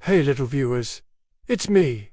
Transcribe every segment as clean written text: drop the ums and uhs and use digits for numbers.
Hey little viewers, it's me.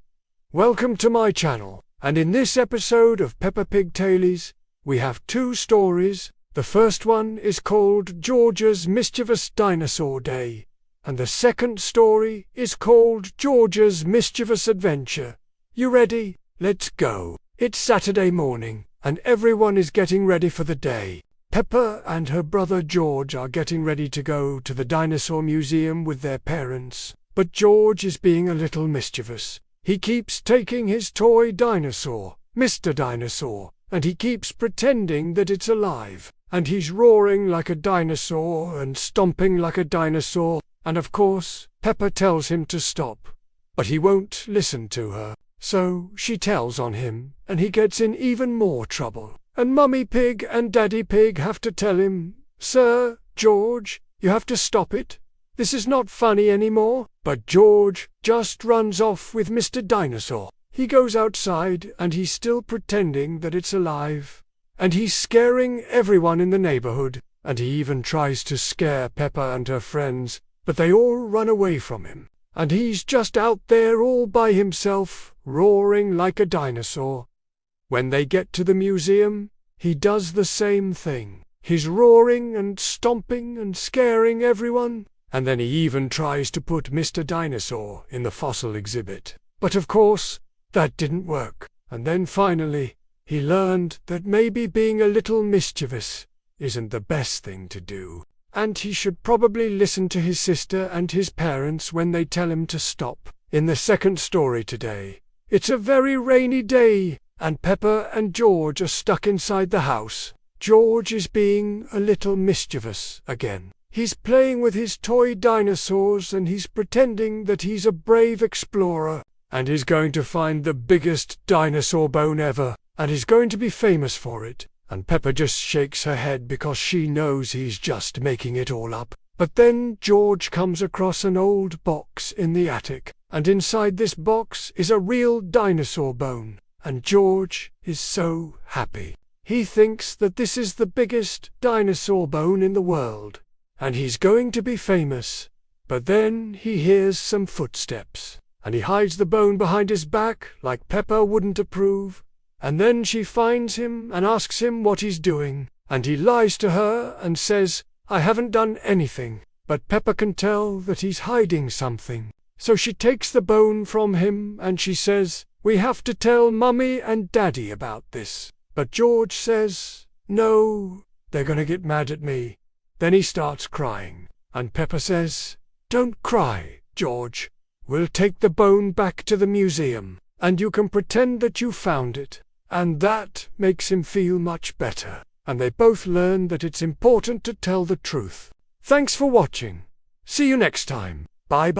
Welcome to my channel, and in this episode of Peppa Pig Tailies, we have two stories. The first one is called George's Mischievous Dinosaur Day, and the second story is called George's Mischievous Adventure. You ready? Let's go. It's Saturday morning, and everyone is getting ready for the day. Peppa and her brother George are getting ready to go to the dinosaur museum with their parents. But George is being a little mischievous. He keeps taking his toy dinosaur, Mr. Dinosaur, and he keeps pretending that it's alive. And he's roaring like a dinosaur and stomping like a dinosaur. And of course, Peppa tells him to stop. But he won't listen to her. So she tells on him, and he gets in even more trouble. And Mummy Pig and Daddy Pig have to tell him, "Sir, George, you have to stop it. This is not funny anymore." But George just runs off with Mr. Dinosaur. He goes outside and he's still pretending that it's alive. And he's scaring everyone in the neighborhood. And he even tries to scare Peppa and her friends, but they all run away from him. And he's just out there all by himself, roaring like a dinosaur. When they get to the museum, he does the same thing. He's roaring and stomping and scaring everyone. And then he even tries to put Mr. Dinosaur in the fossil exhibit. But of course, that didn't work. And then finally, he learned that maybe being a little mischievous isn't the best thing to do. And he should probably listen to his sister and his parents when they tell him to stop. In the second story today, it's a very rainy day, and Peppa and George are stuck inside the house. George is being a little mischievous again. He's playing with his toy dinosaurs and he's pretending that he's a brave explorer and he's going to find the biggest dinosaur bone ever and he's going to be famous for it. And Peppa just shakes her head because she knows he's just making it all up. But then George comes across an old box in the attic, and inside this box is a real dinosaur bone. And George is so happy. He thinks that this is the biggest dinosaur bone in the world. And he's going to be famous. But then he hears some footsteps, and he hides the bone behind his back like Peppa wouldn't approve. And then she finds him and asks him what he's doing, and he lies to her and says, "I haven't done anything." But Peppa can tell that he's hiding something. So she takes the bone from him and she says, "We have to tell Mummy and Daddy about this." But George says, "No, they're gonna get mad at me." Then he starts crying, and Peppa says, "Don't cry, George. We'll take the bone back to the museum, and you can pretend that you found it." And that makes him feel much better, and they both learn that it's important to tell the truth. Thanks for watching. See you next time. Bye bye.